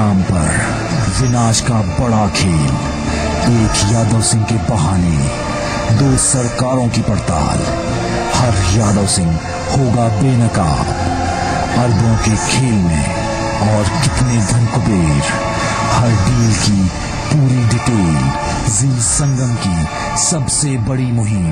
नाम पर विनाश का बड़ा खेल। एक यादव सिंह के बहाने दो सरकारों की पड़ताल। हर यादव सिंह होगा बेनकाब। अरबों के खेल में और कितने धन कुबेर। हर डील की पूरी डिटेल। जी संगम की सबसे बड़ी मुहिम।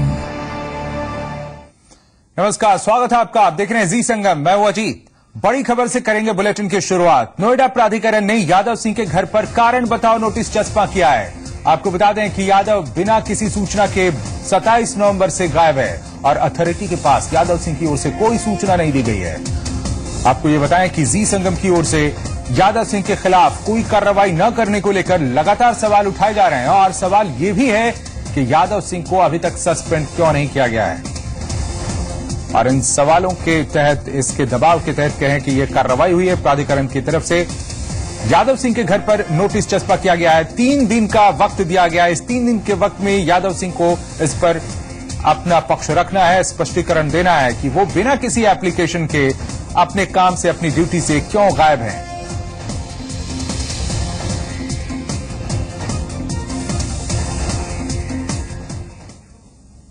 नमस्कार, स्वागत है आपका। आप देख रहे हैं जी संगम, मैं हूं अजीत। बड़ी खबर से करेंगे बुलेटिन की शुरुआत। नोएडा प्राधिकरण ने यादव सिंह के घर पर कारण बताओ नोटिस चस्पा किया है। आपको बता दें कि यादव बिना किसी सूचना के 27 नवंबर से गायब है और अथॉरिटी के पास यादव सिंह की ओर से कोई सूचना नहीं दी गई है। आपको ये बताएं कि जी संगम की ओर से यादव सिंह के खिलाफ कोई कार्रवाई न करने को लेकर लगातार सवाल उठाए जा रहे हैं और सवाल ये भी है कि यादव सिंह को अभी तक सस्पेंड क्यों नहीं किया गया है। और इन सवालों के तहत, इसके दबाव के तहत कहें कि यह कार्रवाई हुई है प्राधिकरण की तरफ से। यादव सिंह के घर पर नोटिस चस्पा किया गया है। 3 दिन का वक्त दिया गया है। इस 3 दिन के वक्त में यादव सिंह को इस पर अपना पक्ष रखना है, स्पष्टीकरण देना है कि वो बिना किसी एप्लीकेशन के अपने काम से, अपनी ड्यूटी से क्यों गायब हैं।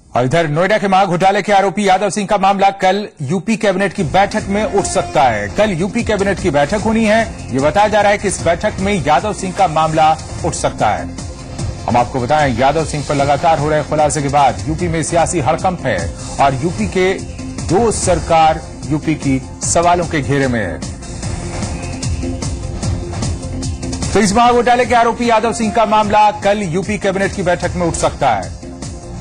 और इधर नोएडा के महाघोटाले के आरोपी यादव सिंह का मामला कल यूपी कैबिनेट की बैठक में उठ सकता है। कल यूपी कैबिनेट की बैठक होनी है। ये बताया जा रहा है कि इस बैठक में यादव सिंह का मामला उठ सकता है। हम आपको बताएं, यादव सिंह पर लगातार हो रहे खुलासे के बाद यूपी में सियासी हड़कंप है और यूपी के 2 सरकार यूपी की सवालों के घेरे में है। तो इस महाघोटाले के आरोपी यादव सिंह का मामला कल यूपी कैबिनेट की बैठक में उठ सकता है।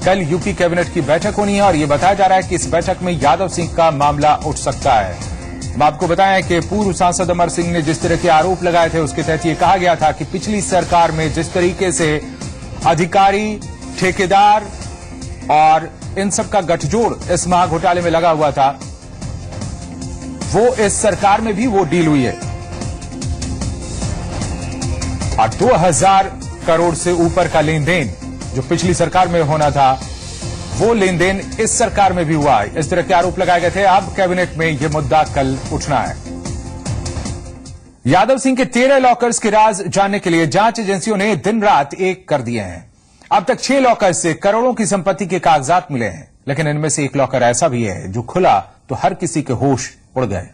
कल यूपी कैबिनेट की बैठक होनी है और यह बताया जा रहा है कि इस बैठक में यादव सिंह का मामला उठ सकता है। हम आपको बताएं कि पूर्व सांसद अमर सिंह ने जिस तरह के आरोप लगाए थे, उसके तहत यह कहा गया था कि पिछली सरकार में जिस तरीके से अधिकारी, ठेकेदार और इन सब का गठजोड़ इस महाघोटाले में लगा हुआ था, वो इस सरकार में भी वो डील हुई है। और 2000 करोड़ से ऊपर का लेन देन जो पिछली सरकार में होना था, वो लेन देन इस सरकार में भी हुआ है। इस तरह के आरोप लगाए गए थे। अब कैबिनेट में यह मुद्दा कल उठना है। यादव सिंह के 13 लॉकर्स के राज जानने के लिए जांच एजेंसियों ने दिन रात एक कर दिए हैं। अब तक 6 लॉकर्स से करोड़ों की संपत्ति के कागजात मिले हैं, लेकिन इनमें से एक लॉकर ऐसा भी है जो खुला तो हर किसी के होश उड़ गए।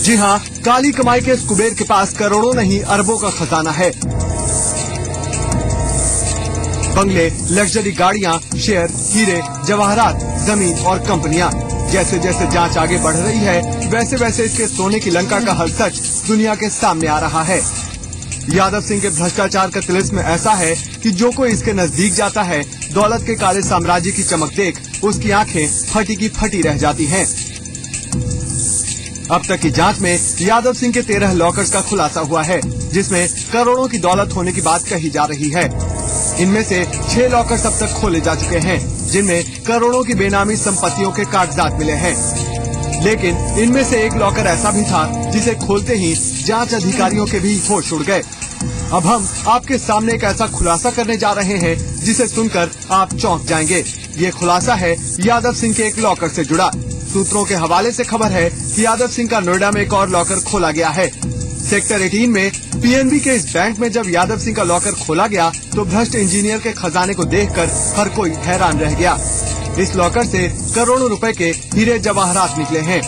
जी हां, काली कमाई के इस कुबेर के पास करोड़ों नहीं अरबों का खजाना है। बंगले, लग्जरी गाड़ियां, शेयर, हीरे, जवाहरात, जमीन और कंपनियां। जैसे जैसे जांच आगे बढ़ रही है, वैसे वैसे इसके सोने की लंका का हर सच दुनिया के सामने आ रहा है। यादव सिंह के भ्रष्टाचार का तिलिस्म ऐसा है कि जो कोई इसके नजदीक जाता है, दौलत के काले साम्राज्य की चमक देख उसकी आंखें फटी की फटी रह जाती हैं। अब तक की जांच में यादव सिंह के 13 लॉकर्स का खुलासा हुआ है, जिसमें करोड़ों की दौलत होने की बात कही जा रही है। इनमें से 6 लॉकर्स अब तक खोले जा चुके हैं, जिनमें करोड़ों की बेनामी संपत्तियों के कागजात मिले हैं। लेकिन इनमें से एक लॉकर ऐसा भी था जिसे खोलते ही जांच अधिकारियों के भी होश उड़ गए। अब हम आपके सामने एक ऐसा खुलासा करने जा रहे हैं जिसे सुनकर आप चौंक जाएंगे। ये खुलासा है यादव सिंह के एक लॉकर से जुड़ा। सूत्रों के हवाले से खबर है कि यादव सिंह का नोएडा में एक और लॉकर खोला गया है। सेक्टर 18 में पीएनबी के इस बैंक में जब यादव सिंह का लॉकर खोला गया तो भ्रष्ट इंजीनियर के खजाने को देखकर हर कोई हैरान रह गया। इस लॉकर से करोड़ों रुपए के हीरे जवाहरात निकले हैं।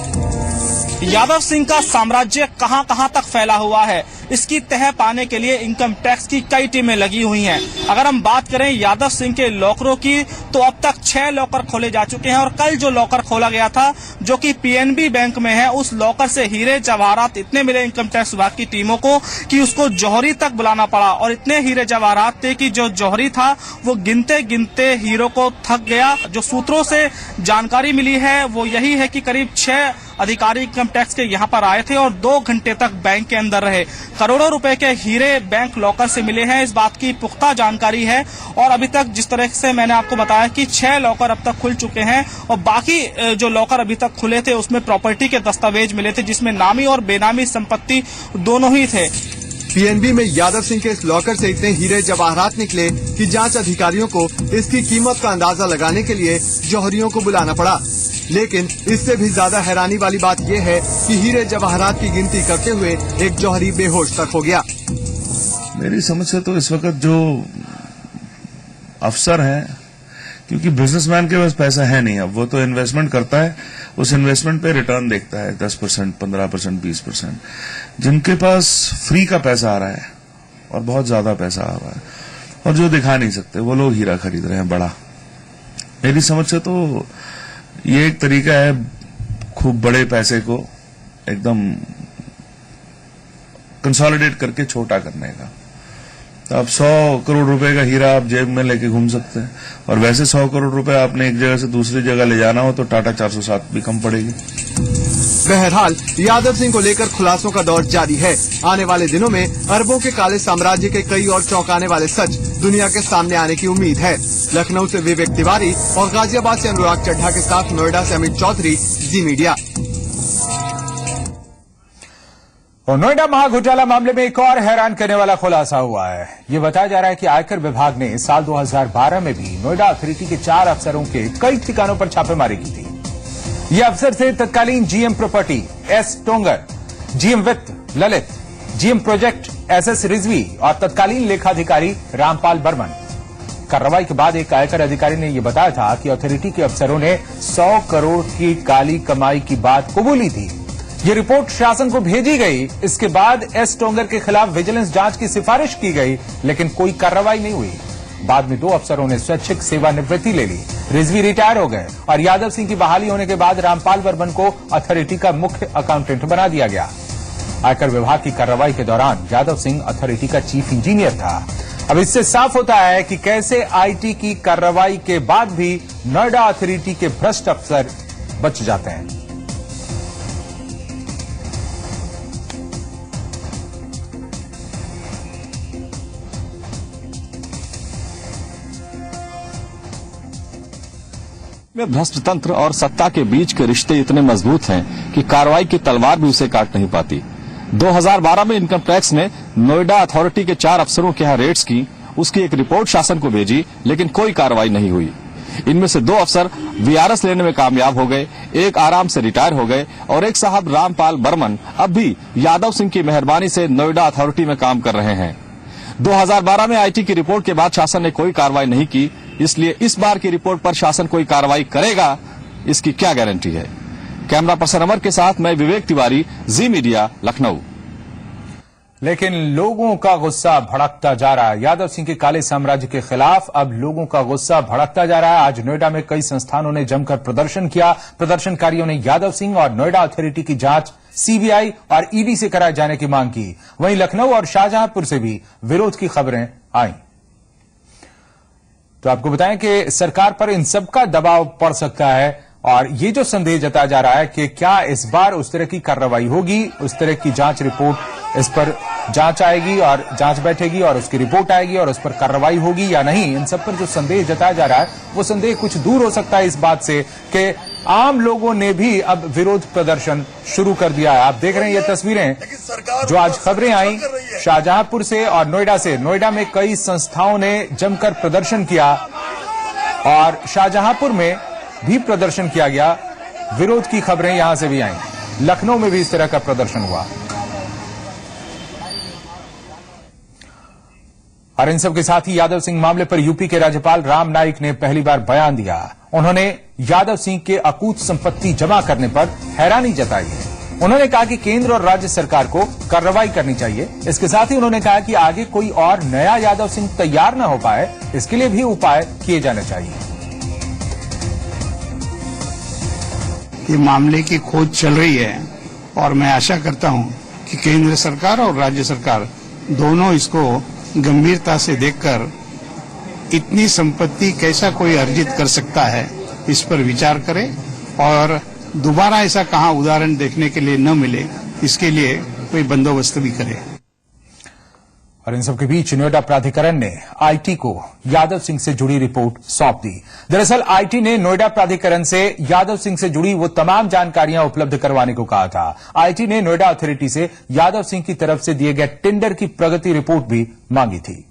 यादव सिंह का साम्राज्य कहां कहां तक फैला हुआ है, इसकी तह पाने के लिए इनकम टैक्स की कई टीमें लगी हुई हैं। अगर हम बात करें यादव सिंह के लॉकरों की, तो अब तक 6 लॉकर खोले जा चुके हैं और कल जो लॉकर खोला गया था, जो कि पीएनबी बैंक में है, उस लॉकर से हीरे जवाहरात इतने मिले इनकम टैक्स विभाग की टीमों को कि उसको जौहरी तक बुलाना पड़ा। और इतने हीरे जवाहरात थे कि जो जौहरी था वो गिनते गिनते हीरो को थक गया। जो सूत्रों से जानकारी मिली है वो यही है कि करीब 6 अधिकारी इनकम टैक्स के यहाँ पर आए थे और 2 घंटे तक बैंक के अंदर रहे। करोड़ों रुपए के हीरे बैंक लॉकर से मिले हैं, इस बात की पुख्ता जानकारी है। और अभी तक जिस तरह से मैंने आपको बताया कि 6 लॉकर अब तक खुल चुके हैं और बाकी जो लॉकर अभी तक खुले थे उसमें प्रॉपर्टी के दस्तावेज मिले थे, जिसमें नामी और बेनामी संपत्ति दोनों ही थे। पीएनबी में यादव सिंह के इस लॉकर से इतने हीरे जवाहरात निकले कि जांच अधिकारियों को इसकी कीमत का अंदाजा लगाने के लिए जौहरियों को बुलाना पड़ा। लेकिन इससे भी ज्यादा हैरानी वाली बात यह है कि हीरे जवाहरात की गिनती करते हुए एक जौहरी बेहोश तक हो गया। मेरी समझ से तो इस वक्त जो अफसर हैं, क्योंकि बिजनेसमैन के पास पैसा है नहीं, अब वो तो इन्वेस्टमेंट करता है, उस इन्वेस्टमेंट पे रिटर्न देखता है 10%, 15%, 20%। जिनके पास फ्री का पैसा आ रहा है और बहुत ज्यादा पैसा आ रहा है और जो दिखा नहीं सकते, वो लोग हीरा खरीद रहे हैं बड़ा। मेरी समझ से तो ये एक तरीका है खूब बड़े पैसे को एकदम कंसोलिडेट करके छोटा करने का। तो आप 100 करोड़ रुपए का हीरा आप जेब में लेके घूम सकते हैं, और वैसे 100 करोड़ रुपए आपने एक जगह से दूसरी जगह ले जाना हो तो टाटा 407 भी कम पड़ेगी। बहरहाल यादव सिंह को लेकर खुलासों का दौर जारी है। आने वाले दिनों में अरबों के काले साम्राज्य के कई और चौंकाने वाले सच दुनिया के सामने आने की उम्मीद है। लखनऊ से विवेक तिवारी और गाजियाबाद से अनुराग चड्ढा के साथ नोएडा से अमित चौधरी, जी मीडिया। और नोएडा महाघोटाला मामले में एक और हैरान करने वाला खुलासा हुआ है। ये बताया जा रहा है कि आयकर विभाग ने साल 2012 में भी नोएडा अथॉरिटी के 4 अफसरों के कई ठिकानों पर छापेमारी की थी। ये अफसर थे तत्कालीन जीएम प्रॉपर्टी एस टोंगर, जीएम वित्त Lalit, GM project SS Rizvi और तत्कालीन लेखाधिकारी रामपाल बर्मन। कार्रवाई के बाद एक आयकर अधिकारी ने यह बताया था कि अथॉरिटी के अफसरों ने 100 करोड़ की काली कमाई की बात कबूली थी। ये रिपोर्ट शासन को भेजी गई। इसके बाद एस टोंगर के खिलाफ विजिलेंस जांच की सिफारिश की गई, लेकिन कोई कार्रवाई नहीं हुई। बाद में 2 अफसरों ने स्वैच्छिक सेवानिवृत्ति ले ली, रिजवी रिटायर हो गए और यादव सिंह की बहाली होने के बाद रामपाल बर्मन को अथॉरिटी का मुख्य अकाउंटेंट बना दिया गया। आयकर विभाग की कार्रवाई के दौरान यादव सिंह अथॉरिटी का चीफ इंजीनियर था। अब इससे साफ होता है कि कैसे आईटी की कार्रवाई के बाद भी नोएडा अथॉरिटी के भ्रष्ट अफसर बच जाते हैं। में भ्रष्ट तंत्र और सत्ता के बीच के रिश्ते इतने मजबूत हैं कि कार्रवाई की तलवार भी उसे काट नहीं पाती। 2012 में इनकम टैक्स ने नोएडा अथॉरिटी के 4 अफसरों के यहां रेड्स की। उसकी एक रिपोर्ट शासन को भेजी, लेकिन कोई कार्रवाई नहीं हुई। इनमें से 2 अफसर वीआरएस लेने में कामयाब हो गए, एक आराम से रिटायर हो गए और एक साहब रामपाल बर्मन अब भी यादव सिंह की मेहरबानी से नोएडा अथॉरिटी में काम कर रहे हैं। 2012 में आईटी की रिपोर्ट के बाद शासन ने कोई कार्रवाई नहीं की, इसलिए इस बार की रिपोर्ट पर शासन कोई कार्रवाई करेगा, इसकी क्या गारंटी है। कैमरा पर्सन अमर के साथ मैं विवेक तिवारी, जी मीडिया, लखनऊ। लेकिन लोगों का गुस्सा भड़कता जा रहा है। यादव सिंह के काले साम्राज्य के खिलाफ अब लोगों का गुस्सा भड़कता जा रहा है। आज नोएडा में कई संस्थानों ने जमकर प्रदर्शन किया। प्रदर्शनकारियों ने यादव सिंह और नोएडा अथॉरिटी की जांच सीबीआई और ईडी से कराए जाने की मांग की। वहीं लखनऊ और शाहजहांपुर से भी विरोध की खबरें आई। तो आपको बताएं कि सरकार पर इन सब का दबाव पड़ सकता है और ये जो संदेह जताया जा रहा है कि क्या इस बार उस तरह की कार्रवाई होगी, उस तरह की जांच रिपोर्ट, इस पर जांच आएगी और जांच बैठेगी और उसकी रिपोर्ट आएगी और उस पर कार्रवाई होगी या नहीं। इन सब पर जो संदेह जताया जा रहा है वो संदेह कुछ दूर हो सकता है इस बात से कि आम लोगों ने भी अब विरोध प्रदर्शन शुरू कर दिया है। आप देख रहे हैं ये तस्वीरें जो आज खबरें आई शाहजहांपुर से और नोएडा से। नोएडा में कई संस्थाओं ने जमकर प्रदर्शन किया और शाहजहांपुर में भी प्रदर्शन किया गया। विरोध की खबरें यहां से भी आई। लखनऊ में भी इस तरह का प्रदर्शन हुआ। और इन सब के साथ ही यादव सिंह मामले पर यूपी के राज्यपाल राम नाईक ने पहली बार बयान दिया। उन्होंने यादव सिंह के अकूत संपत्ति जमा करने पर हैरानी जताई है। उन्होंने कहा कि केंद्र और राज्य सरकार को कार्रवाई करनी चाहिए। इसके साथ ही उन्होंने कहा कि आगे कोई और नया यादव सिंह तैयार न हो पाए, इसके लिए भी उपाय किए जाने चाहिए। ये मामले की खोज चल रही है और मैं आशा करता हूं कि केंद्र सरकार और राज्य सरकार दोनों इसको गंभीरता से देखकर इतनी संपत्ति कैसा कोई अर्जित कर सकता है इस पर विचार करे और दोबारा ऐसा कहां उदाहरण देखने के लिए न मिले, इसके लिए कोई बंदोबस्त भी करे। और इन सबके बीच नोएडा प्राधिकरण ने आईटी को यादव सिंह से जुड़ी रिपोर्ट सौंप दी। दरअसल आईटी ने नोएडा प्राधिकरण से यादव सिंह से जुड़ी वो तमाम जानकारियां उपलब्ध करवाने को कहा था। आईटी ने नोएडा अथॉरिटी से यादव सिंह की तरफ से दिए गए टेंडर की प्रगति रिपोर्ट भी मांगी थी।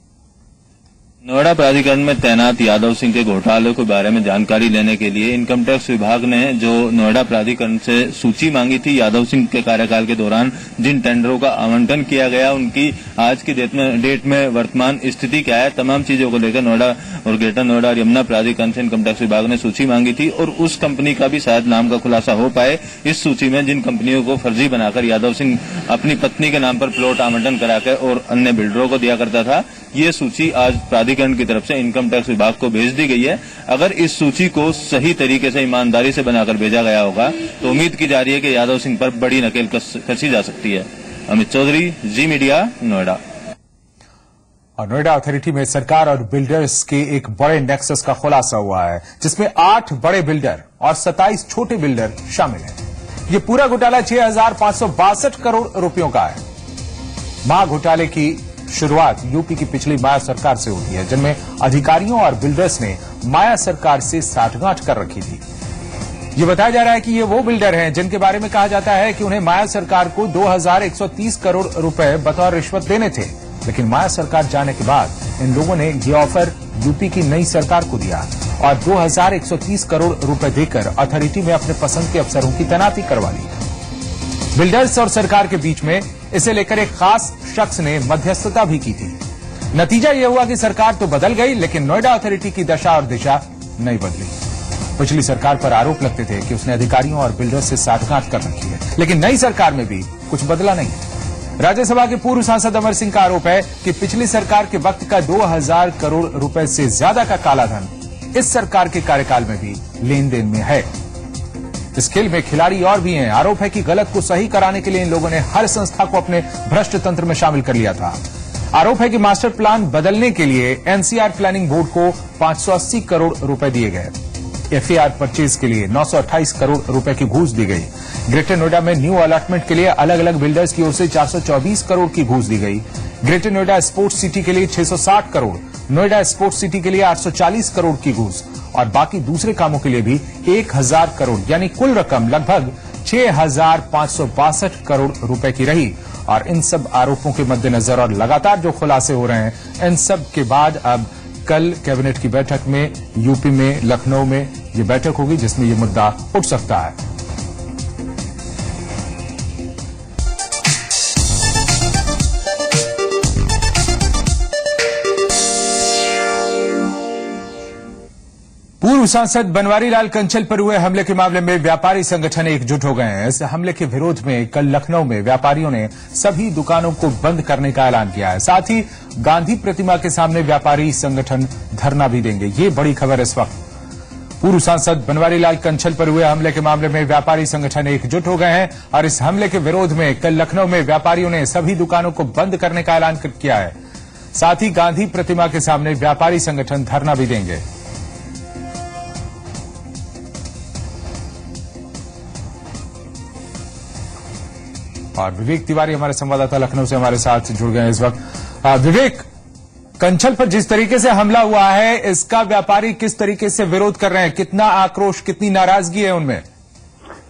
नोएडा प्राधिकरण में तैनात यादव सिंह के घोटाले के बारे में जानकारी लेने के लिए इनकम टैक्स विभाग ने जो नोएडा प्राधिकरण से सूची मांगी थी यादव सिंह के कार्यकाल के दौरान जिन टेंडरों का आवंटन किया गया उनकी आज की डेट में वर्तमान स्थिति क्या है, तमाम चीजों को लेकर नोएडा और ग्रेटर नोएडा और यमुना प्राधिकरण से इनकम टैक्स विभाग ने सूची मांगी थी और उस कंपनी का भी शायद नाम का खुलासा हो पाए। इस सूची में जिन कंपनियों को फर्जी बनाकर यादव सिंह अपनी पत्नी के नाम पर प्लॉट आवंटन कराकर और अन्य बिल्डरों को दिया करता था, ये सूची आज प्राधिकरण की तरफ से इनकम टैक्स विभाग को भेज दी गई है। अगर इस सूची को सही तरीके से ईमानदारी से बनाकर भेजा गया होगा तो उम्मीद की जा रही है कि यादव सिंह पर बड़ी नकेल कसी जा सकती है। अमित चौधरी, जी मीडिया, नोएडा। और नोएडा अथॉरिटी में सरकार और बिल्डर्स के एक बड़े नेक्सस का खुलासा हुआ है, जिसमें 8 बड़े बिल्डर और 27 छोटे बिल्डर शामिल हैं। ये पूरा घोटाला 6,562 करोड़ रुपयों का है। महा घोटाले की शुरुआत यूपी की पिछली माया सरकार से होती है, जिनमें अधिकारियों और बिल्डर्स ने माया सरकार से साठगांठ कर रखी थी। ये बताया जा रहा है कि ये वो बिल्डर हैं जिनके बारे में कहा जाता है कि उन्हें माया सरकार को 2,130 करोड़ रुपए बतौर रिश्वत देने थे, लेकिन माया सरकार जाने के बाद इन लोगों ने ये ऑफर यूपी की नई सरकार को दिया और 2,130 करोड़ रुपए देकर अथॉरिटी में अपने पसंद के अफसरों की तैनाती करवा ली। बिल्डर्स और सरकार के बीच में इसे लेकर एक खास शख्स ने मध्यस्थता भी की थी। नतीजा यह हुआ कि सरकार तो बदल गई, लेकिन नोएडा अथॉरिटी की दशा और दिशा नहीं बदली। पिछली सरकार पर आरोप लगते थे कि उसने अधिकारियों और बिल्डर्स से साठगांठ कर रखी है, लेकिन नई सरकार में भी कुछ बदला नहीं। राज्यसभा के पूर्व सांसद अमर सिंह का आरोप है कि पिछली सरकार के वक्त का 2,000 करोड़ रुपए से ज्यादा का कालाधन इस सरकार के कार्यकाल में भी लेन देन में है। इस खेल में खिलाड़ी और भी हैं। आरोप है कि गलत को सही कराने के लिए इन लोगों ने हर संस्था को अपने भ्रष्ट तंत्र में शामिल कर लिया था। आरोप है कि मास्टर प्लान बदलने के लिए एनसीआर प्लानिंग बोर्ड को 580 करोड़ रुपए दिए गए। एफएआर परचेज के लिए 928 करोड़ रुपए की घूस दी गई। ग्रेटर नोएडा में न्यू अलॉटमेंट के लिए अलग अलग बिल्डर्स की ओर से 424 करोड़ की घूस दी गई। ग्रेटर नोएडा स्पोर्ट्स सिटी के लिए 660 करोड़, नोएडा स्पोर्ट्स सिटी के लिए 840 करोड़ की घूस और बाकी दूसरे कामों के लिए भी 1000 करोड़, यानी कुल रकम लगभग 6,562 करोड़ रुपए की रही। और इन सब आरोपों के मद्देनजर और लगातार जो खुलासे हो रहे हैं, इन सब के बाद अब कल कैबिनेट की बैठक में यूपी में लखनऊ में ये बैठक होगी, जिसमें ये मुद्दा उठ सकता है। पूर्व सांसद बनवारी लाल कंचल पर हुए हमले के मामले में व्यापारी संगठन एकजुट हो गए हैं। इस हमले के विरोध में कल लखनऊ में व्यापारियों ने सभी दुकानों को बंद करने का ऐलान किया है। साथ ही गांधी प्रतिमा के सामने व्यापारी संगठन धरना भी देंगे। ये बड़ी खबर इस वक्त। पूर्व सांसद बनवारी लाल कंचल पर हुए हमले के मामले में व्यापारी संगठन एकजुट हो गए हैं और इस हमले के विरोध में कल लखनऊ में व्यापारियों ने सभी दुकानों को बंद करने का ऐलान किया है। साथ ही गांधी प्रतिमा के सामने व्यापारी संगठन धरना भी देंगे। और विवेक तिवारी हमारे संवाददाता लखनऊ से हमारे साथ जुड़ गए हैं इस वक्त। विवेक, कंचल पर जिस तरीके से हमला हुआ है, इसका व्यापारी किस तरीके से विरोध कर रहे हैं? कितना आक्रोश, कितनी नाराजगी है उनमें?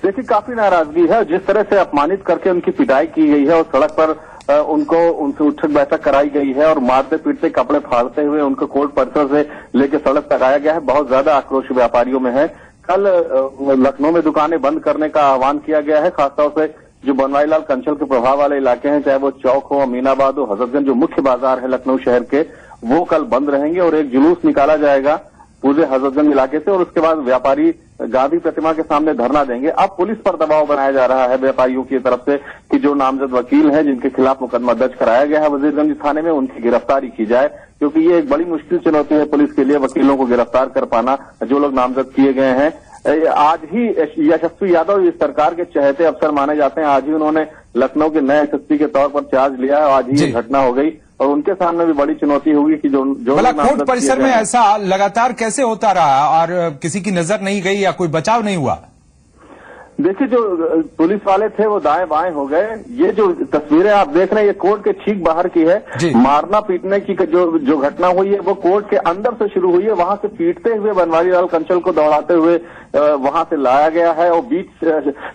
देखिए, काफी नाराजगी है। जिस तरह से अपमानित करके उनकी पिटाई की गई है और सड़क पर उनसे उठक बैठक कराई गई है और मारते पीटते कपड़े फाड़ते हुए उनको कोर्ट परिसर से लेकर सड़क तक आया गया है, बहुत ज्यादा आक्रोश व्यापारियों में है। कल लखनऊ में दुकानें बंद करने का आह्वान किया गया है। खासतौर से जो बनवारी लाल कंचल के प्रभाव वाले इलाके हैं, चाहे वो चौक हो, अमीनाबाद हो, हजरतगंज, जो मुख्य बाजार है लखनऊ शहर के, वो कल बंद रहेंगे और एक जुलूस निकाला जाएगा पूरे हजरतगंज इलाके से और उसके बाद व्यापारी गांधी प्रतिमा के सामने धरना देंगे। अब पुलिस पर दबाव बनाया जा रहा है व्यापारियों की तरफ से कि जो नामजद वकील हैं जिनके खिलाफ मुकदमा दर्ज कराया गया है वजीरगंज थाने में, उनकी गिरफ्तारी की जाए, क्योंकि ये एक बड़ी मुश्किल चुनौती है पुलिस के लिए, वकीलों को गिरफ्तार कर पाना जो लोग नामजद किए गए हैं। आज ही यशस्वी यादव इस सरकार के चहेते अफसर माने जाते हैं। आज ही उन्होंने लखनऊ के नए एसएसपी के तौर पर चार्ज लिया है। आज ही ये घटना हो गई और उनके सामने भी बड़ी चुनौती होगी कि जो कोर्ट परिसर में ऐसा लगातार कैसे होता रहा और किसी की नजर नहीं गई या कोई बचाव नहीं हुआ? देखिए, जो पुलिस वाले थे वो दाएं बाएं हो गए। ये जो तस्वीरें आप देख रहे हैं ये कोर्ट के ठीक बाहर की है। मारना पीटने की जो घटना हुई है वो कोर्ट के अंदर से शुरू हुई है। वहां से पीटते हुए बनवारी लाल कंचल को दौड़ाते हुए वहां से लाया गया है और बीच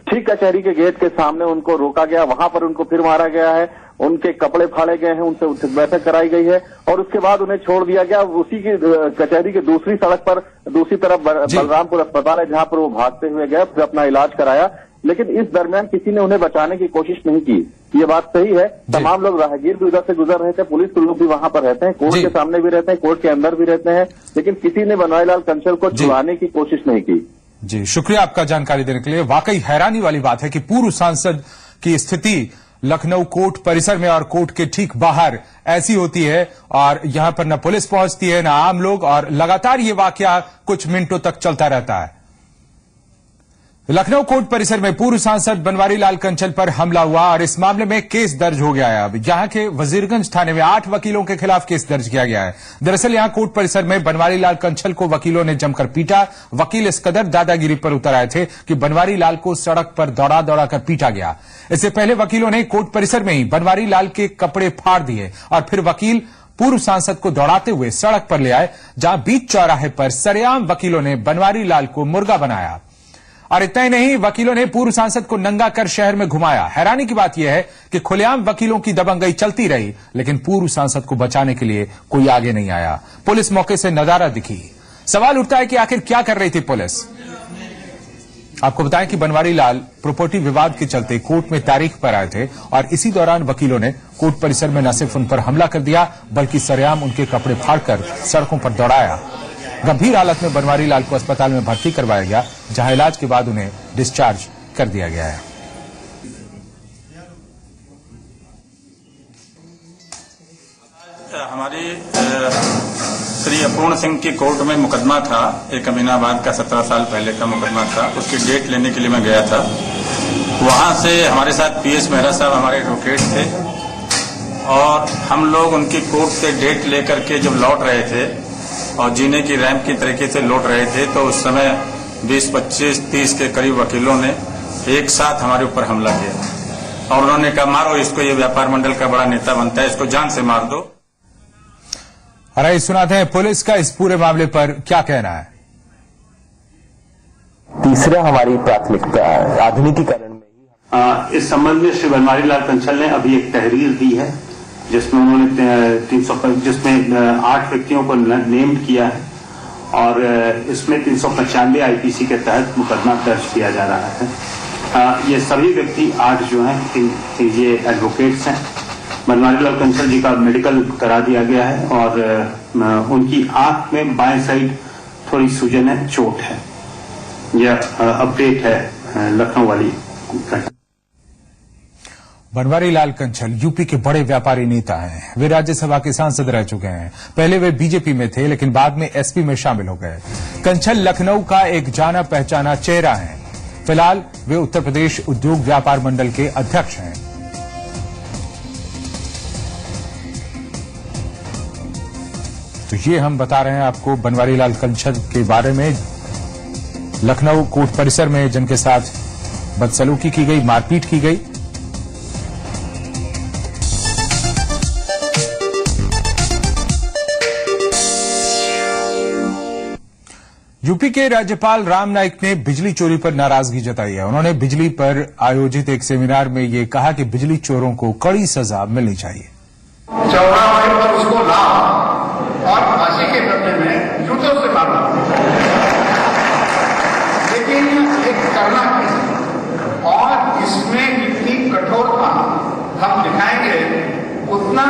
ठीक कचहरी के गेट के सामने उनको रोका गया। वहां पर उनको फिर मारा गया है, उनके कपड़े फाड़े गए हैं, उनसे उठक बैठक कराई गई है और उसके बाद उन्हें छोड़ दिया गया। उसी की कचहरी के दूसरी सड़क पर दूसरी तरफ बलरामपुर अस्पताल है जहां पर वो भागते हुए गए, फिर अपना इलाज कराया। लेकिन इस दरमियान किसी ने उन्हें बचाने की कोशिश नहीं की। ये बात सही है। तमाम लोग राहगीर भी उधर से गुजर रहे थे, पुलिस के लोग भी वहां पर रहते हैं, कोर्ट के सामने भी रहते हैं, कोर्ट के अंदर भी रहते हैं, लेकिन किसी ने बनवारी लाल कंचल को छुड़ाने की कोशिश नहीं की। जी, शुक्रिया आपका जानकारी देने के लिए। वाकई हैरानी वाली बात है कि पूर्व सांसद की स्थिति लखनऊ कोर्ट परिसर में और कोर्ट के ठीक बाहर ऐसी होती है और यहां पर न पुलिस पहुंचती है न आम लोग, और लगातार ये वाकया कुछ मिनटों तक चलता रहता है। लखनऊ कोर्ट परिसर में पूर्व सांसद बनवारी लाल कंचल पर हमला हुआ और इस मामले में केस दर्ज हो गया है। अब यहां के वजीरगंज थाने में 8 वकीलों के खिलाफ केस दर्ज किया गया है। दरअसल यहां कोर्ट परिसर में बनवारी लाल कंचल को वकीलों ने जमकर पीटा। वकील इस कदर दादागिरी पर उतर आए थे कि बनवारी लाल को सड़क पर दौड़ा दौड़ा कर पीटा गया। इससे पहले वकीलों ने कोर्ट परिसर में ही बनवारी लाल के कपड़े फाड़ दिए और फिर वकील पूर्व सांसद को दौड़ाते हुए सड़क पर ले आए, जहां बीच चौराहे पर सरेआम वकीलों ने बनवारी लाल को मुर्गा बनाया। और इतना ही नहीं, वकीलों ने पूर्व सांसद को नंगा कर शहर में घुमाया। हैरानी की बात यह है कि खुलेआम वकीलों की दबंगई चलती रही, लेकिन पूर्व सांसद को बचाने के लिए कोई आगे नहीं आया। पुलिस मौके से नदारा दिखी। सवाल उठता है कि आखिर क्या कर रही थी पुलिस। आपको बताएं कि बनवारी लाल प्रॉपर्टी विवाद के चलते कोर्ट में तारीख पर आए थे और इसी दौरान वकीलों ने कोर्ट परिसर में न सिर्फ उन पर हमला कर दिया बल्कि सरेआम उनके कपड़े फाड़कर सड़कों पर दौड़ाया। गंभीर हालत में बनवारी लाल को अस्पताल में भर्ती करवाया गया, जहां इलाज के बाद उन्हें डिस्चार्ज कर दिया गया है। हमारी श्री अपूर्ण सिंह की कोर्ट में मुकदमा था, एक अमीनाबाद का 17 साल पहले का मुकदमा था। उसकी डेट लेने के लिए मैं गया था। वहां से हमारे साथ पीएस मेहरा साहब हमारे एडवोकेट थे और हम लोग उनकी कोर्ट से डेट लेकर के जब लौट रहे थे और जीने की रैंप की तरीके से लौट रहे थे तो उस समय 20, 25, 30 के करीब वकीलों ने एक साथ हमारे ऊपर हमला किया और उन्होंने कहा मारो इसको, ये व्यापार मंडल का बड़ा नेता बनता है, इसको जान से मार दो। और आइए सुनाते हैं पुलिस का इस पूरे मामले पर क्या कहना है। तीसरा हमारी प्राथमिकता आधुनिकीकरण में इस संबंध में श्री बनवारी लाल कंचल ने अभी एक तहरीर दी है जिसमें उन्होंने जिसमें 8 व्यक्तियों को नेम्ड किया है और इसमें 395 आईपीसी के तहत मुकदमा दर्ज किया जा रहा है। ये सभी व्यक्ति 8 जो हैं ये एडवोकेट्स हैं। बनवारी लाल कंचल जी का मेडिकल करा दिया गया है और उनकी आंख में बाएं साइड थोड़ी सूजन है, चोट है। यह अपडेट है लखनऊ वाली। बनवारी लाल कंचल यूपी के बड़े व्यापारी नेता हैं। वे राज्यसभा के सांसद रह चुके हैं। पहले वे बीजेपी में थे लेकिन बाद में एसपी में शामिल हो गए। कंचल लखनऊ का एक जाना पहचाना चेहरा है। फिलहाल वे उत्तर प्रदेश उद्योग व्यापार मंडल के अध्यक्ष हैं। तो ये हम बता रहे हैं आपको बनवारी लाल कंचल के बारे में। लखनऊ कोर्ट परिसर में जिनके साथ बदसलूकी की गई, मारपीट की गई। यूपी के राज्यपाल राम नाईक ने बिजली चोरी पर नाराजगी जताई है। उन्होंने बिजली पर आयोजित एक सेमिनार में ये कहा कि बिजली चोरों को कड़ी सजा मिलनी चाहिए। चौराहे पर उसको लाओ और फांसी के डंडे में जूतों से मारना, लेकिन एक करना कैसे और इसमें जितनी कठोरता हम दिखाएंगे उतना